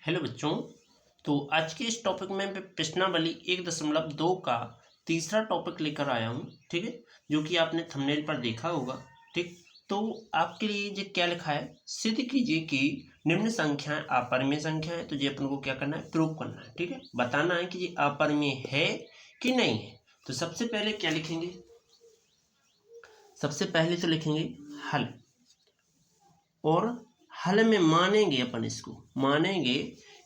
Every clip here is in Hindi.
हेलो बच्चों। तो आज के इस टॉपिक में मैं प्रश्नावली 1.2 का तीसरा टॉपिक लेकर आया हूँ। ठीक है, जो कि आपने थंबनेल पर देखा होगा। ठीक, तो आपके लिए ये क्या लिखा है, सिद्ध कीजिए कि निम्न संख्याएं अपरिमेय संख्या है। तो ये अपन को क्या करना है, प्रूव करना है। ठीक है, बताना है कि ये अपरिमेय है कि नहीं है। तो सबसे पहले क्या लिखेंगे, सबसे पहले तो लिखेंगे हल, और हल में मानेंगे, अपन इसको मानेंगे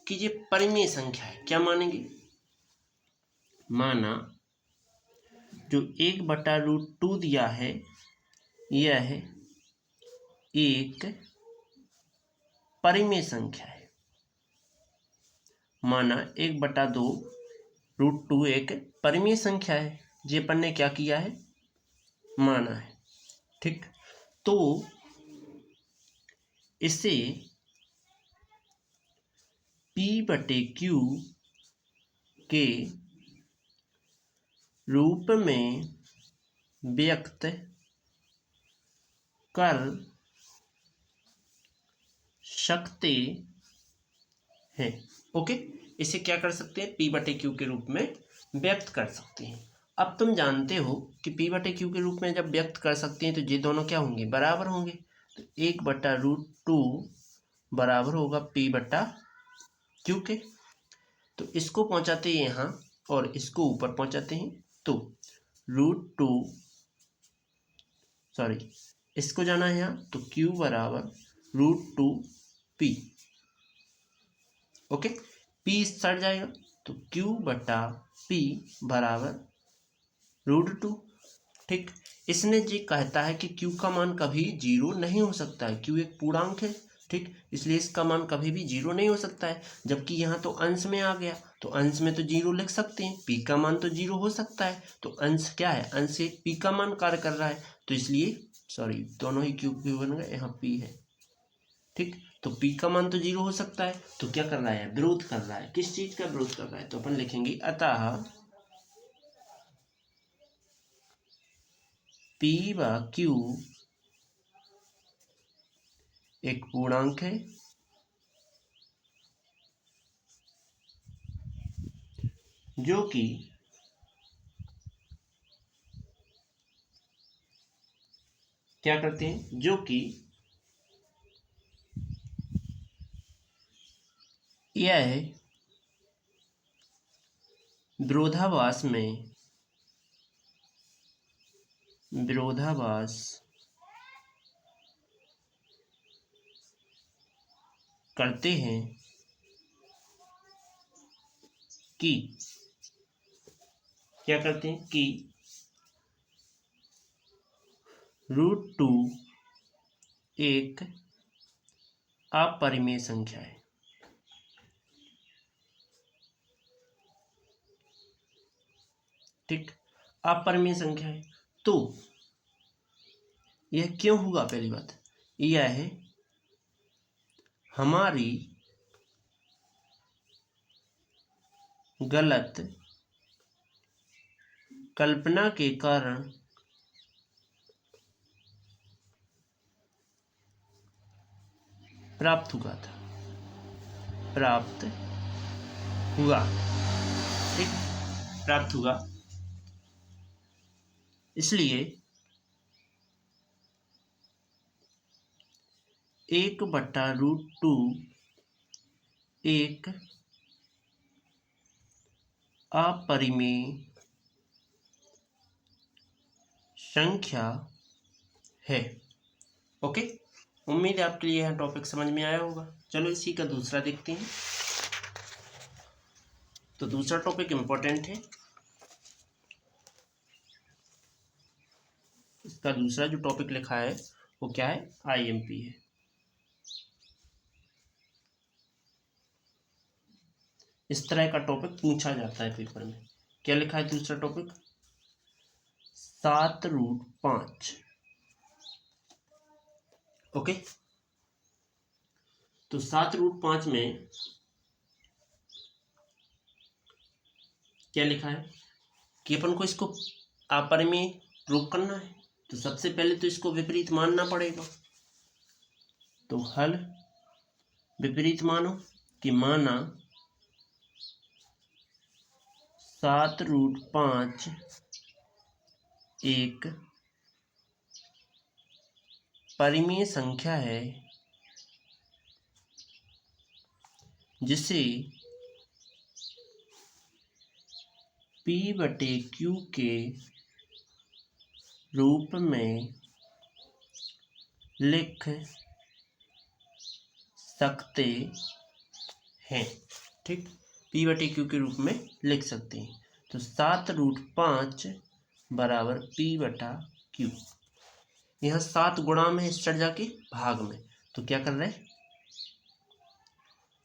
कि ये परिमेय संख्या है। क्या मानेंगे, माना जो 1/√2 दिया है यह एक परिमेय संख्या है। माना 1/2√2 एक परिमेय संख्या है। ये अपन ने क्या किया है, माना है। ठीक, तो इसे P/Q के रूप में व्यक्त कर सकते हैं। ओके, इसे क्या कर सकते हैं, P/Q के रूप में व्यक्त कर सकते हैं। अब तुम जानते हो कि P/Q के रूप में जब व्यक्त कर सकते हैं तो ये दोनों क्या होंगे, बराबर होंगे। तो 1/√2 बराबर होगा P/Q के। तो इसको पहुंचाते हैं यहाँ और इसको ऊपर पहुंचाते हैं। तो इसको जाना है यहाँ, तो Q बराबर √2P। ओके, P सट जाएगा तो Q/P बराबर √2। ठीक, इसने जी कहता है कि Q का मान कभी जीरो नहीं हो सकता है। Q एक पूर्णांक है। ठीक, इसलिए इसका मान कभी भी जीरो नहीं हो सकता है। जबकि यहाँ तो अंश में आ गया, तो अंश में तो जीरो लिख सकते हैं। P का मान तो जीरो हो सकता है, तो अंश क्या है, अंश एक P का मान कार्य कर रहा है। तो इसलिए दोनों ही Q बन गए, यहाँ P है। ठीक, तो P का मान तो जीरो हो सकता है, तो क्या कर रहा है, विरोध कर रहा है। किस चीज का विरोध कर रहा है, तो अपन लिखेंगे अतः P/Q एक पूर्णांक है जो कि क्या करते हैं, जो कि यह विरोधाभास करते हैं कि क्या करते हैं कि √2 एक अपरिमेय संख्या है। ठीक, अपरिमेय संख्या है। तो यह क्यों होगा, पहली बात यह है हमारी गलत कल्पना के कारण प्राप्त हुआ। ठीक, प्राप्त हुआ। इसलिए 1/√2 एक अपरिमेय संख्या है। ओके, उम्मीद है आपके लिए यह टॉपिक समझ में आया होगा। चलो इसी का दूसरा देखते हैं। तो दूसरा टॉपिक इंपॉर्टेंट है। इसका दूसरा जो टॉपिक लिखा है वो क्या है, IMP है। इस तरह का टॉपिक पूछा जाता है पेपर में। क्या लिखा है दूसरा टॉपिक, 7√5। ओके, तो 7√5 में क्या लिखा है कि अपन को इसको अपरिमेय प्रूव करना है। तो सबसे पहले तो इसको विपरीत मानना पड़ेगा। तो हल विपरीत मानो, कि माना 7√5 एक परिमेय संख्या है जिसे P/Q के रूप में लिख सकते हैं। ठीक, P/Q के रूप में लिख सकते हैं। तो 7√5 बराबर P/Q। यहाँ 7 गुणा में इस चढ़ जाके भाग में, तो क्या कर रहे हैं,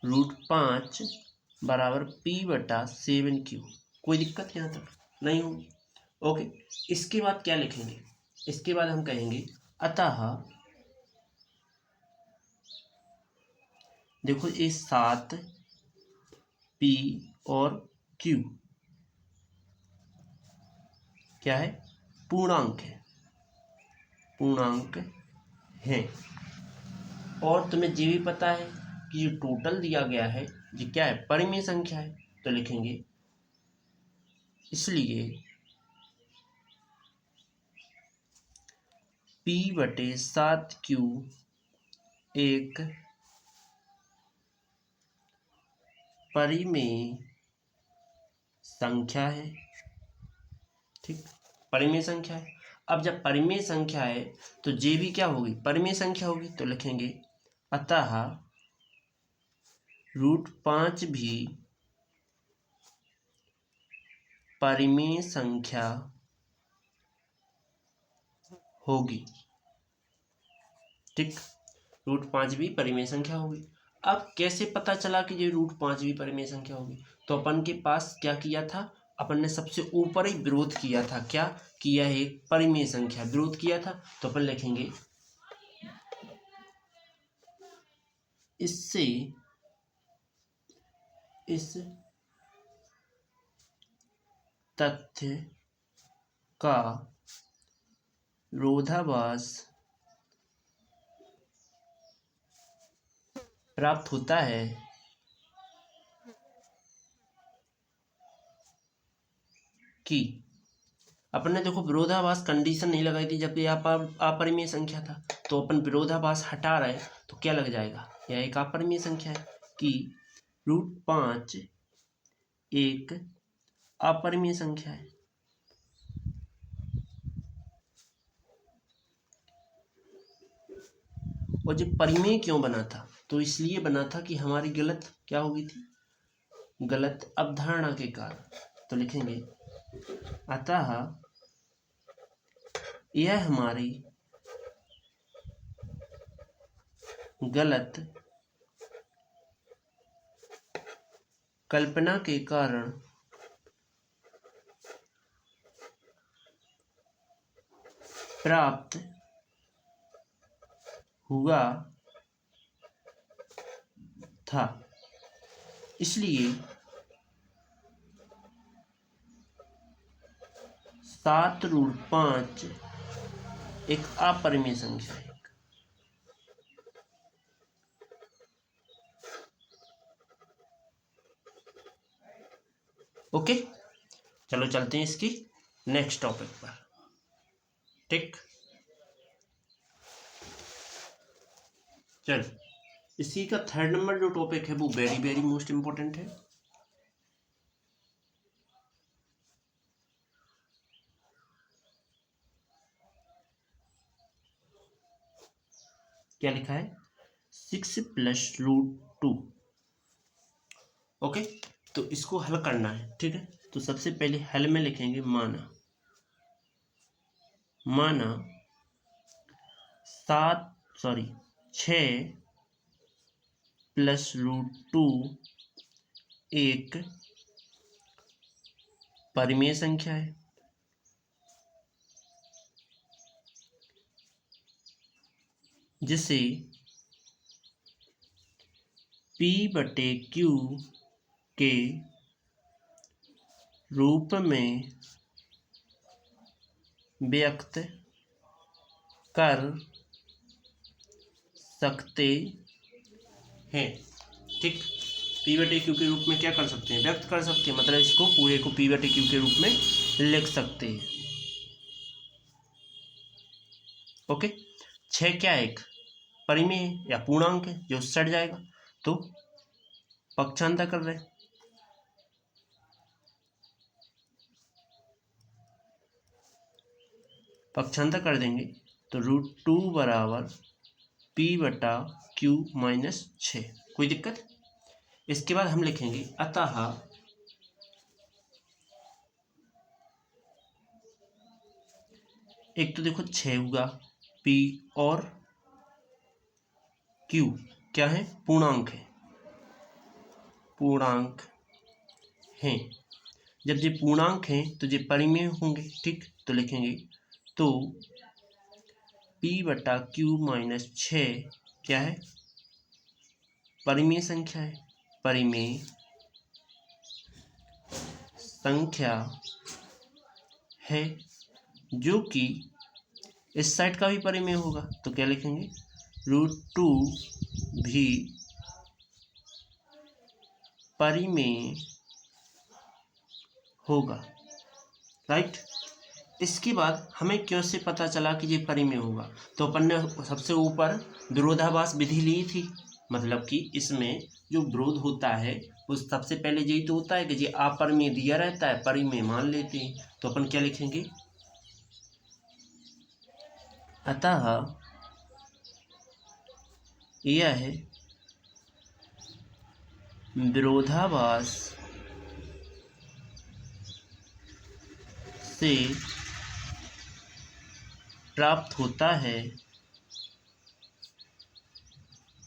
√5 बराबर P/7Q। कोई दिक्कत यहाँ तक नहीं होगी। ओके, इसके बाद क्या लिखेंगे, इसके बाद हम कहेंगे अतः देखो ये 7 P और Q क्या है, पूर्णांक है, पूर्णांक है। और तुम्हें ये भी पता है कि जो टोटल दिया गया है ये क्या है, परिमेय संख्या है। तो लिखेंगे इसलिए P/7Q एक परिमेय संख्या है। ठीक, परिमेय संख्या है। अब जब परिमेय संख्या है तो जे भी क्या होगी, परिमेय संख्या होगी। तो लिखेंगे अतः √5 भी परिमेय संख्या होगी। ठीक, √5 भी परिमेय संख्या होगी। अब कैसे पता चला कि ये √5 भी परिमेय संख्या होगी, तो अपन के पास क्या किया था, अपन ने सबसे ऊपर ही विरोध किया था, क्या कि यह एक परिमेय संख्या, विरोध किया था। तो अपन लिखेंगे इससे इस तथ्य का विरोधाभास प्राप्त होता है कि अपन ने देखो विरोधाभास कंडीशन नहीं लगाई थी, जबकि यहाँ पर अपरिमेय संख्या था। तो अपन विरोधाभास हटा रहे तो क्या लग जाएगा, यह एक अपरिमेय संख्या है कि √5 एक अपरिमेय संख्या है। और जो परिमेय क्यों बना था, तो इसलिए बना था कि हमारी गलत क्या हो गई थी, गलत अवधारणा के कारण। तो लिखेंगे अतः यह हमारी गलत कल्पना के कारण प्राप्त हुआ था। इसलिए 7√5 एक अपरिमेय संख्या है। ओके, चलो चलते हैं इसकी नेक्स्ट टॉपिक पर। ठीक, चलो इसी का थर्ड नंबर जो टॉपिक है वो वेरी वेरी मोस्ट इंपॉर्टेंट है। क्या लिखा है, 6 + √2। ओके, तो इसको हल करना है। ठीक है, तो सबसे पहले हल में लिखेंगे माना 6 + √2 एक परिमेय संख्या है जिसे P/Q के रूप में व्यक्त कर सकते हैं। ठीक, पी बटे क्यू के रूप में क्या कर सकते हैं, व्यक्त कर सकते हैं, मतलब इसको पूरे को पी बटे क्यू के रूप में लिख सकते हैं। ओके, 6 क्या है, एक परिमेय है या पूर्णांक है जो सट जाएगा, तो पक्षांतर कर रहे हैं, पक्षांतर कर देंगे तो √2 बराबर पी बटा क्यू माइनस 6। कोई दिक्कत? इसके बाद हम लिखेंगे अतः एक तो देखो 6 हुआ, पी और क्यू क्या है, पूर्णांक है, पूर्णांक हैं। जब ये पूर्णांक हैं तो ये परिमेय होंगे, ठीक, तो लिखेंगे तो पी बटा क्यू माइनस 6 क्या है, परिमेय संख्या है, परिमेय संख्या है जो कि इस साइड का भी परिमेय होगा, तो क्या लिखेंगे √2 भी परिमेय होगा, राइट। इसके बाद हमें क्यों से पता चला कि ये परिमेय होगा, तो अपन ने सबसे ऊपर विरोधाभास विधि ली थी, मतलब कि इसमें जो विरोध होता है उस सबसे पहले यही तो होता है कि ये अपरिमेय दिया रहता है, परिमेय मान लेते हैं, तो अपन क्या लिखेंगे अतः यह है विरोधाभास से प्राप्त होता है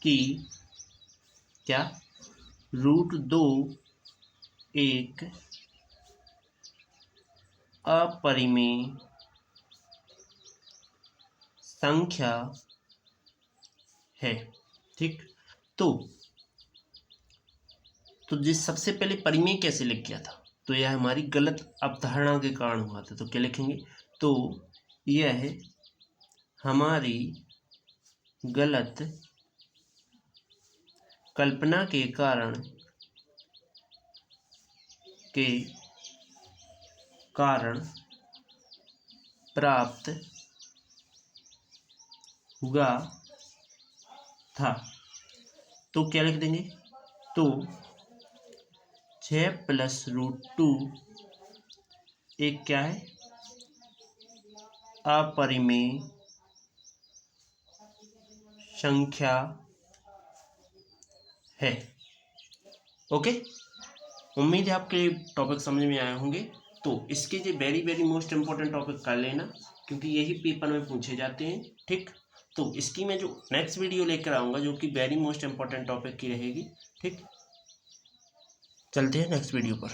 कि क्या √2 एक अपरिमेय संख्या है, ठीक। तो जिस सबसे पहले परिमेय कैसे लिख गया था, तो यह हमारी गलत अवधारणा के कारण हुआ था, तो क्या लिखेंगे, तो यह है हमारी गलत कल्पना के कारण प्राप्त हुआ था। तो क्या लिख देंगे, तो 6 + √2 एक क्या है, अपरिमेय संख्या है। ओके, उम्मीद है आपके टॉपिक समझ में आए होंगे। तो इसके जो very very most important topic कर लेना, क्योंकि यही पेपर में पूछे जाते हैं, ठीक। तो इसकी मैं जो नेक्स्ट वीडियो लेकर आऊँगा जो कि वेरी मोस्ट इम्पोर्टेंट टॉपिक की रहेगी, ठीक। चलते हैं नेक्स्ट वीडियो पर।